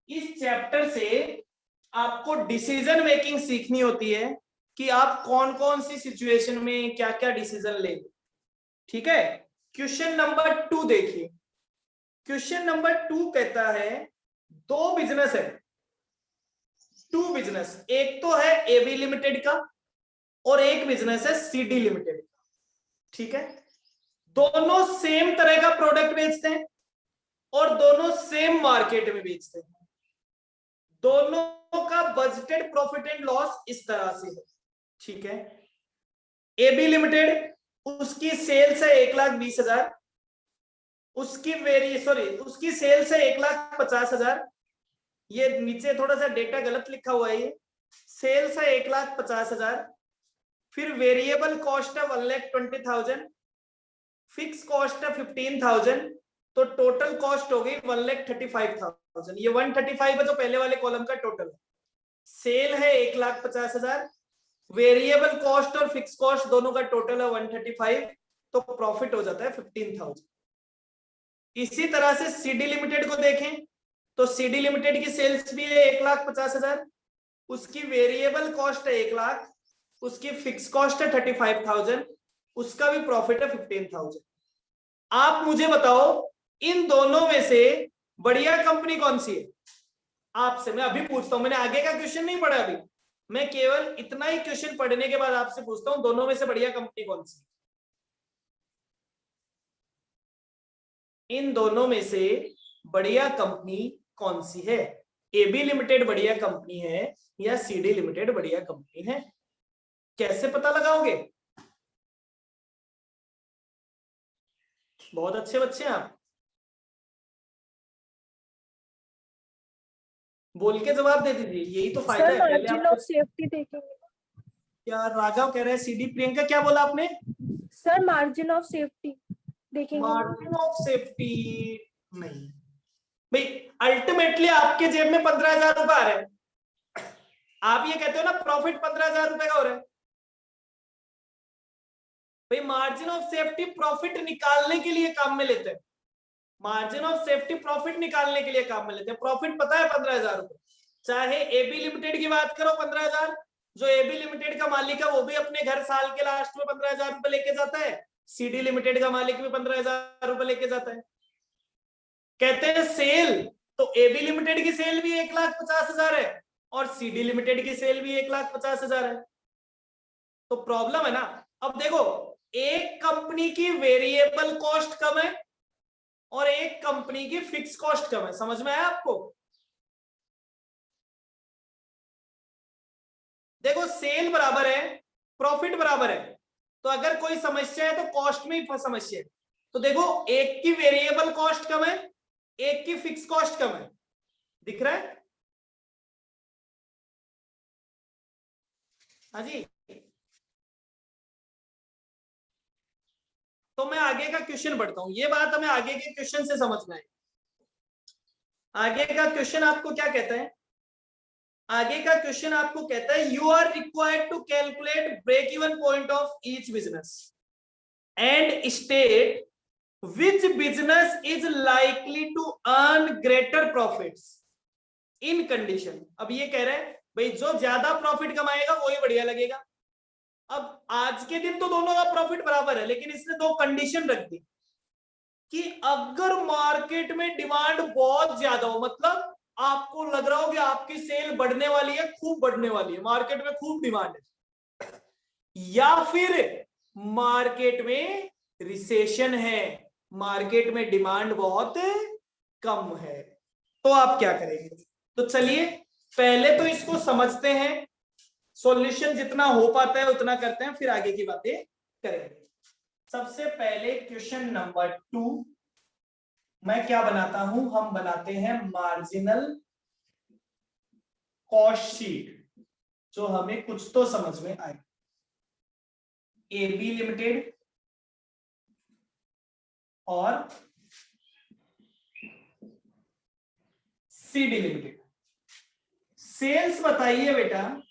इस चैप्टर से आपको डिसीजन मेकिंग सीखनी होती है कि आप कौन कौन सी सिचुएशन में क्या क्या डिसीजन लेंगे। ठीक है, क्वेश्चन नंबर 2 देखिए। क्वेश्चन नंबर 2 कहता है 2 बिजनेस है, 2 बिजनेस, एक तो है एबी लिमिटेड का और एक बिजनेस है सीडी लिमिटेड का। ठीक है, दोनों सेम तरह का प्रोडक्ट बेचते हैं और दोनों सेम मार्केट में बेचते हैं। दोनों का बजटेड प्रॉफिट एंड लॉस इस तरह से है। ठीक है, एबी लिमिटेड उसकी सेल्स है 1,20,000, उसकी सेल्स है 1,50,000। ये नीचे थोड़ा सा डेटा गलत लिखा हुआ है, ये सेल्स है 1,50,000, फिर वेरिएबल कॉस्ट है 1,20,000, फिक्स कॉस्ट है 15,000, तो टोटल कॉस्ट हो गई 1,35,000। ये 135 है जो पहले वाले कॉलम का टोटल है। सेल है 1,50,000, वेरिएबल कॉस्ट और फिक्स कॉस्ट दोनों का टोटल है 135, तो प्रॉफिट हो जाता है 15,000। इसी तरह से सीडी लिमिटेड को देखें तो सीडी लिमिटेड की सेल्स भी है 1,50,000, उसकी वेरिएबल कॉस्ट है 1 लाख, उसकी फिक्स कॉस्ट है 35,000, उसका भी प्रॉफिट है 15,000। आप मुझे बताओ इन दोनों में से बढ़िया कंपनी कौन सी है? आपसे मैं अभी पूछता हूं, मैंने आगे का क्वेश्चन नहीं पढ़ा अभी, मैं केवल इतना ही क्वेश्चन पढ़ने के बाद आपसे पूछता हूं दोनों में से बढ़िया कंपनी कौन सी? इन दोनों में से बढ़िया कंपनी कौन सी है? एबी लिमिटेड बढ़िया कंपनी है या सीडी लिमिटेड बढ़िया कंपनी है? कैसे पता लगाओगे? बहुत अच्छे बच्चे हैं आप, बोल के जवाब दे दीजिए, यही तो फायदा सर है। पहले मार्जिन आप ऑफ सेफ्टी देखेंगे। क्या राघव कह रहे हैं सीडी? प्रियंका क्या बोला आपने? सर मार्जिन ऑफ सेफ्टी देखेंगे। मार्जिन ऑफ सेफ्टी नहीं भाई, अल्टीमेटली आपके जेब में 15,000 रुपए आ रहे हैं, आप ये कहते हो ना प्रॉफिट 15,000 रुपए का हो रहा है भाई। मार्जिन ऑफ सेफ्टी प्रॉफिट निकालने के लिए काम में लेते हैं, मार्जिन ऑफ सेफ्टी प्रॉफिट निकालने के लिए काम में लेते हैं। प्रॉफिट पता है 15,000 रुपए। चाहे एबी लिमिटेड की बात करो 15,000, जो एबी लिमिटेड का मालिक है वो भी अपने घर साल के लास्ट में 15,000 रुपए लेके जाता है, सीडी लिमिटेड का मालिक भी 15,000 रुपए लेके जाता है। कहते हैं सेल, तो एबी लिमिटेड की सेल भी 1,50,000 है और सीडी लिमिटेड की सेल भी 1,50,000 है। तो प्रॉब्लम है ना। अब देखो, एक कंपनी की वेरिएबल कॉस्ट कम है और एक कंपनी की फिक्स कॉस्ट कम है, समझ में आया आपको? देखो सेल बराबर है, प्रॉफिट बराबर है, तो अगर कोई समस्या है तो कॉस्ट में ही समस्या है। तो देखो एक की वेरिएबल कॉस्ट कम है, एक की फिक्स कॉस्ट कम है, दिख रहा है? हाँ जी। तो मैं आगे का क्वेश्चन पढ़ता हूं, ये बात हमें आगे के क्वेश्चन से समझना है। आगे का क्वेश्चन आपको क्या कहता है? आगे का क्वेश्चन आपको कहता है you are required to calculate break even point of each business and state which business is likely to earn greater profits in condition। अब ये कह रहे हैं भाई जो ज्यादा प्रॉफिट कमाएगा वही बढ़िया लगेगा। अब आज के दिन तो दोनों का प्रॉफिट बराबर है, लेकिन इसने दो कंडीशन रख दी कि अगर मार्केट में डिमांड बहुत ज्यादा हो, मतलब आपको लग रहा हो कि आपकी सेल बढ़ने वाली है, खूब बढ़ने वाली है, मार्केट में खूब डिमांड है, या फिर मार्केट में रिसेशन है, मार्केट में डिमांड बहुत कम है, तो आप क्या करेंगे? तो चलिए पहले तो इसको समझते हैं, सॉल्यूशन जितना हो पाता है उतना करते हैं, फिर आगे की बातें करेंगे। सबसे पहले क्वेश्चन नंबर 2 मैं क्या बनाता हूं, हम बनाते हैं मार्जिनल कॉस्ट शीट, जो हमें कुछ तो समझ में आए। एबी लिमिटेड और सीडी लिमिटेड, सेल्स बताइए बेटा।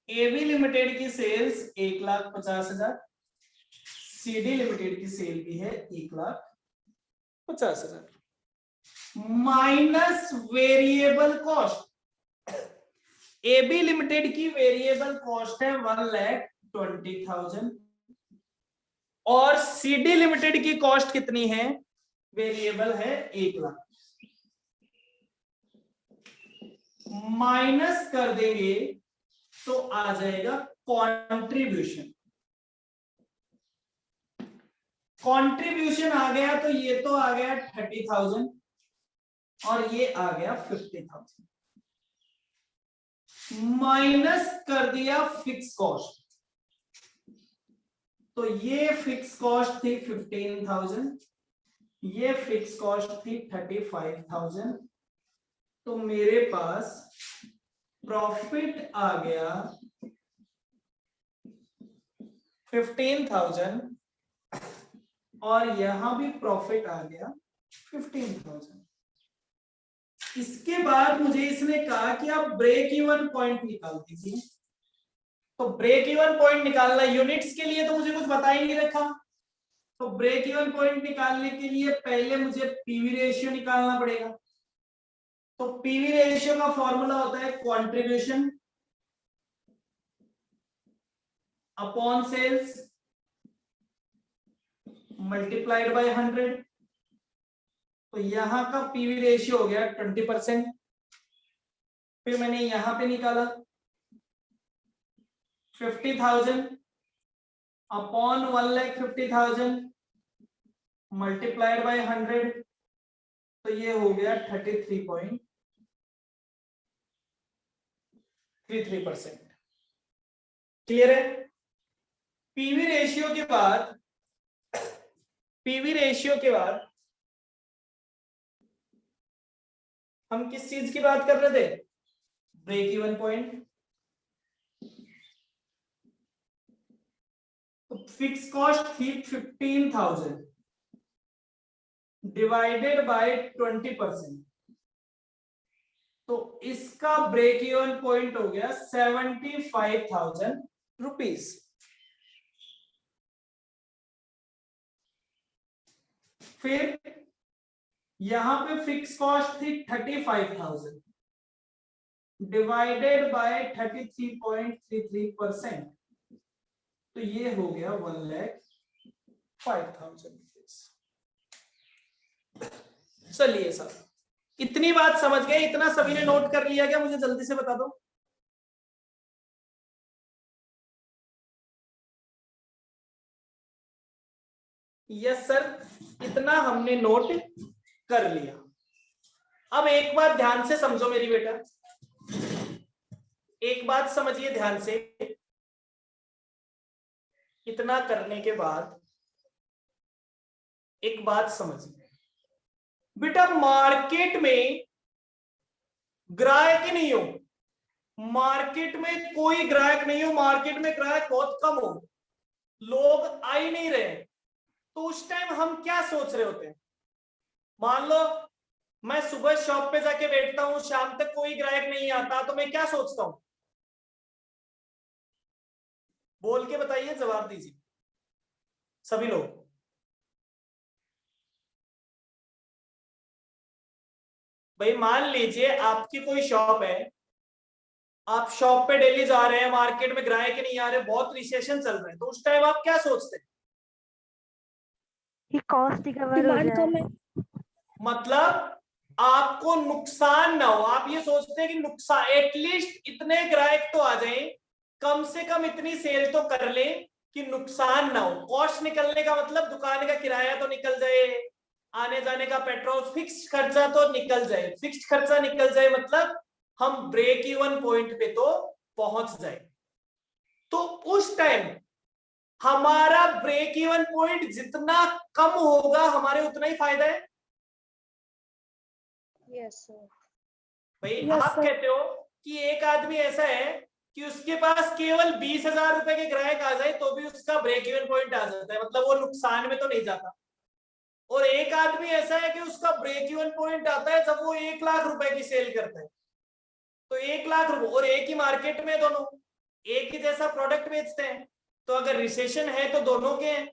एबी लिमिटेड की सेल्स 1,50,000, सीडी लिमिटेड की सेल भी है 1,50,000, minus variable cost. AB limited की वेरिएबल कॉस्ट है 1,20,000 और सीडी लिमिटेड की कॉस्ट कितनी है? वेरिएबल है 1,00,000। माइनस कर देंगे तो आ जाएगा कंट्रीब्यूशन। कंट्रीब्यूशन आ गया तो ये तो आ गया 30,000 और ये आ गया 50,000। माइनस कर दिया फिक्स कॉस्ट, तो ये फिक्स कॉस्ट थी 15,000, ये फिक्स कॉस्ट थी 35,000, तो मेरे पास प्रॉफिट आ गया 15,000 और यहां भी प्रॉफिट आ गया 15,000। इसके बाद मुझे इसने कहा कि आप ब्रेक इवन पॉइंट निकाल दीजिए। तो ब्रेक इवन पॉइंट निकालना यूनिट्स के लिए तो मुझे कुछ बता ही नहीं रखा, तो ब्रेक इवन पॉइंट निकालने के लिए पहले मुझे पीवी रेशियो निकालना पड़ेगा। तो पीवी रेशियो का फॉर्मूला होता है contribution upon sales multiplied by 100। तो यहां का पीवी रेशियो हो गया 20%। फिर मैंने यहां पे निकाला 50,000 अपॉन 1,50,000 मल्टीप्लाइड बाय 100। तो ये हो गया 33.33%। क्लियर है? पीवी रेशियो के बाद हम किस चीज की बात कर रहे थे? Break even point. तो फिक्स कॉस्ट थी 15,000 डिवाइडेड बाय 20%। तो इसका ब्रेक इवन पॉइंट हो गया 75,000 रुपीज। फिर यहां पे फिक्स कॉस्ट थी 35,000 डिवाइडेड बाय 33.33%। तो ये हो गया 1,05,000 रुपीज। चलिए सर, इतनी बात समझ गए? इतना सभी ने नोट कर लिया क्या? मुझे जल्दी से बता दो। यस सर, इतना हमने नोट कर लिया। अब एक बात ध्यान से समझो मेरी बेटा, एक बात समझिए ध्यान से। इतना करने के बाद एक बात समझिए बेटा, मार्केट में ग्राहक नहीं हो, मार्केट में कोई ग्राहक नहीं हो, मार्केट में ग्राहक बहुत कम हो, लोग आ ही नहीं रहे, तो उस टाइम हम क्या सोच रहे होते हैं? मान लो मैं सुबह शॉप पे जाके बैठता हूं, शाम तक कोई ग्राहक नहीं आता, तो मैं क्या सोचता हूं? बोल के बताइए, जवाब दीजिए सभी लोग। भाई मान लीजिए आपकी कोई शॉप है, आप शॉप पे डेली जा रहे हैं, मार्केट में ग्राहक ही नहीं आ रहे, बहुत रिसेशन चल रहा है, तो उस टाइम आप क्या सोचते हैं? कि कॉस्ट रिकवर हो डिमांड जाए। कम है। मतलब आपको नुकसान ना हो, आप ये सोचते हैं कि नुकसान एटलीस्ट इतने ग्राहक तो आ जाएं, कम से कम इतनी सेल तो कर ले कि नुकसान ना हो। कॉस्ट निकलने का मतलब दुकान का किराया तो निकल जाए, आने जाने का पेट्रोल, फिक्स्ड खर्चा तो निकल जाए। फिक्स्ड खर्चा निकल जाए मतलब हम ब्रेक इवन पॉइंट पे तो पहुंच जाए। तो उस टाइम हमारा ब्रेक इवन पॉइंट जितना कम होगा, हमारे उतना ही फायदा है। Yes sir. भाई Yes, आप sir. कहते हो कि एक आदमी ऐसा है कि उसके पास केवल 20,000 रुपए के ग्राहक आ जाए तो भी उसका ब्रेक इवन पॉइंट आ जाता है, मतलब वो नुकसान में तो नहीं जाता। और एक आदमी ऐसा है कि उसका ब्रेक इवन पॉइंट आता है जब वो 1,00,000 रुपए की सेल करता है। तो 1,00,000 रुपए, और एक ही मार्केट में दोनों एक ही जैसा प्रोडक्ट बेचते हैं, तो अगर रिसेशन है तो दोनों के हैं,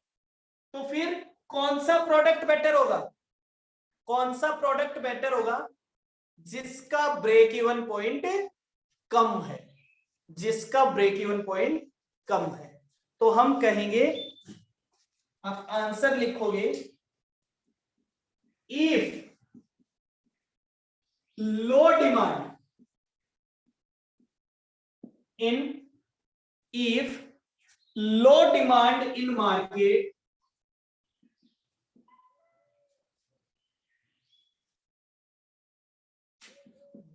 तो फिर कौन सा प्रोडक्ट बेटर होगा? कौन सा प्रोडक्ट बेटर होगा? जिसका ब्रेक इवन पॉइंट कम है, जिसका ब्रेक इवन पॉइंट कम है। तो हम कहेंगे, आप आंसर लिखोगे, if low demand in if low demand in market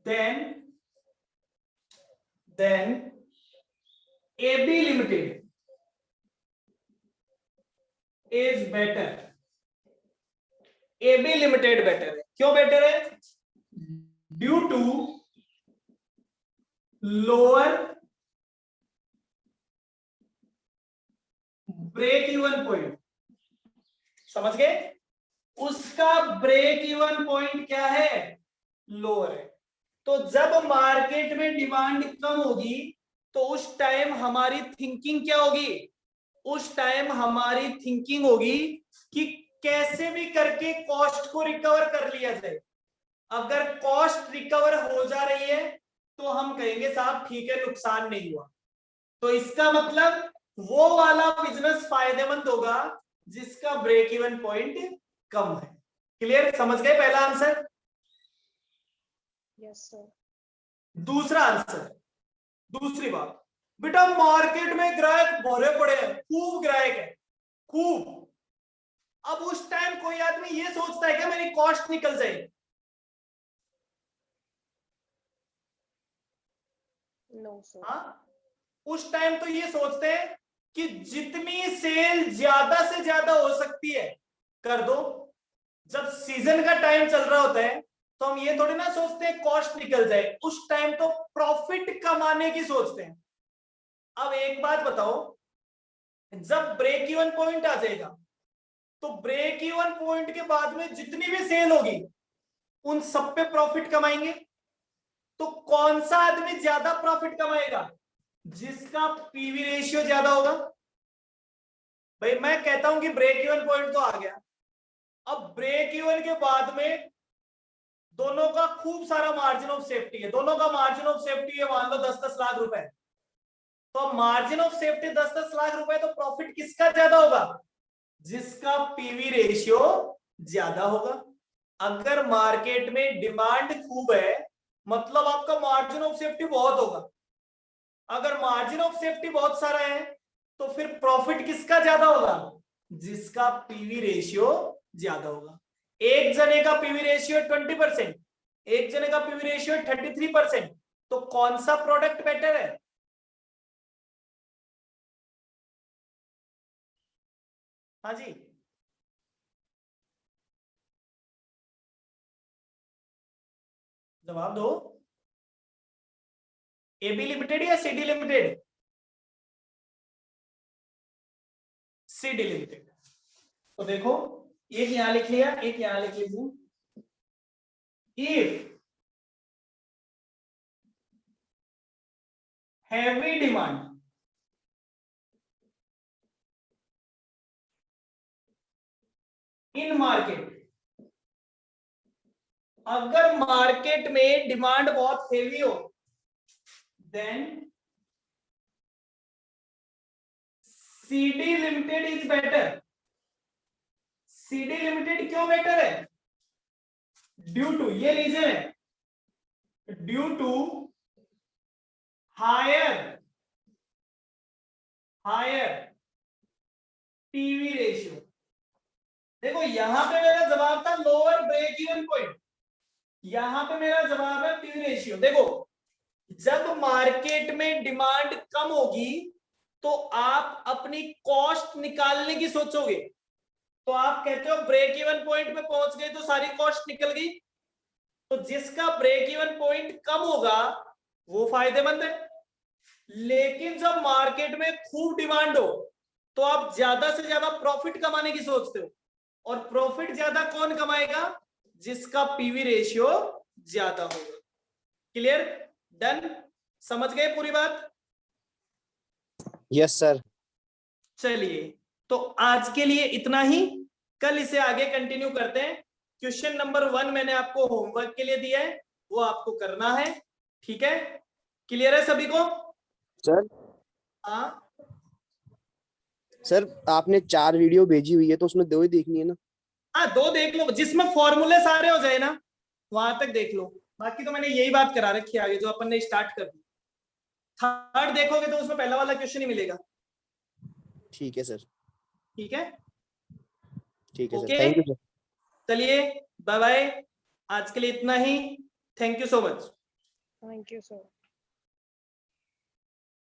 then AB Limited is better। AB Limited better है। क्यों बेटर है? Due to lower break even point. समझ गए? उसका ब्रेक इवन पॉइंट क्या है? लोअर है। तो जब मार्केट में डिमांड कम होगी तो उस टाइम हमारी थिंकिंग क्या होगी? उस टाइम हमारी थिंकिंग होगी कि कैसे भी करके कॉस्ट को रिकवर कर लिया जाए। अगर कॉस्ट रिकवर हो जा रही है तो हम कहेंगे साहब ठीक है, नुकसान नहीं हुआ। तो इसका मतलब वो वाला बिजनेस फायदेमंद होगा जिसका ब्रेक इवन पॉइंट कम है। क्लियर, समझ गए पहला आंसर? Yes sir. दूसरा आंसर, दूसरी बात, बेटा मार्केट में ग्राहक भरे पड़े हैं, खूब ग्राहक है, खूब। अब उस टाइम कोई आदमी ये सोचता है कि मेरी कॉस्ट निकल जाएगी? No sir. हाँ, उस टाइम तो ये सोचते हैं कि जितनी सेल ज्यादा से ज्यादा हो सकती है कर दो। जब सीजन का टाइम चल रहा होता है तो हम ये थोड़ी ना सोचते हैं कॉस्ट निकल जाए, उस टाइम तो प्रॉफिट कमाने की सोचते हैं। अब एक बात बताओ, जब ब्रेक इवन पॉइंट आ जाएगा तो ब्रेक इवन पॉइंट के बाद में जितनी भी सेल होगी उन सब पे प्रॉफिट कमाएंगे। तो कौन सा आदमी ज्यादा प्रॉफिट कमाएगा? जिसका पीवी रेशियो ज्यादा होगा। भाई मैं कहता हूं कि ब्रेक इवन पॉइंट तो आ गया, अब ब्रेक इवन के बाद में दोनों का खूब सारा मार्जिन ऑफ सेफ्टी है, दोनों का मार्जिन ऑफ सेफ्टी है मान लो 10-10 लाख रुपए। तो मार्जिन ऑफ सेफ्टी 10-10 लाख रुपए, तो प्रॉफिट किसका ज्यादा होगा? जिसका पीवी रेशियो ज्यादा होगा। अगर मार्केट में डिमांड खूब है मतलब आपका मार्जिन ऑफ सेफ्टी बहुत होगा। अगर मार्जिन ऑफ सेफ्टी बहुत सारा है तो फिर प्रॉफिट किसका ज्यादा होगा? जिसका पीवी रेशियो ज्यादा होगा। एक जने का पीवी रेशियो 20%, एक जने का पीवी रेशियो 33%, तो कौन सा प्रोडक्ट बेटर है? हाँ जी, जवाब दो। एबी लिमिटेड या सीडी लिमिटेड? CD limited. तो देखो, एक यहां लिख लिया, एक यहां लिख लीजिए। If heavy demand in market, अगर मार्केट में डिमांड बहुत हेवी हो then CD limited is better. CD limited क्यों बेटर है? ड्यू टू, ये रीजन है, due to higher PV ratio. देखो यहां पे मेरा जवाब था लोअर ब्रेक इवन पॉइंट, यहां पे मेरा जवाब है पीवी रेशियो। देखो जब मार्केट में डिमांड कम होगी तो आप अपनी कॉस्ट निकालने की सोचोगे, तो आप कहते हो ब्रेक इवन पॉइंट पे पहुंच गए तो सारी कॉस्ट निकल गई। तो जिसका ब्रेक इवन पॉइंट कम होगा वो फायदेमंद है। लेकिन जब मार्केट में खूब डिमांड हो तो आप ज्यादा से ज्यादा प्रॉफिट कमाने की सोचते हो, और प्रॉफिट ज्यादा कौन कमाएगा? जिसका पीवी रेशियो ज्यादा होगा। क्लियर, डन, समझ गए पूरी बात? Yes sir. चलिए तो आज के लिए इतना ही, कल इसे आगे कंटिन्यू करते हैं। क्वेश्चन नंबर 1 मैंने आपको होमवर्क के लिए दिया है, वो आपको करना है, ठीक है? क्लियर है सभी को? सर हाँ सर आपने 4 वीडियो भेजी हुई है तो उसमें 2 ही देखनी है ना? हाँ, 2 देख लो, जिसमें फॉर्मूले सारे हो जाए ना वहां तक देख लो। बाकी तो मैंने यही बात करा रखी है आगे जो अपन ने स्टार्ट कर दी। थर्ड देखोगे तो उसमें पहला वाला क्वेश्चन ही मिलेगा। ठीक है सर। ठीक है, ठीक है sir, okay, thank you sir. चलिए बाय बाय, आज के लिए इतना ही। Thank you so much. Thank you sir.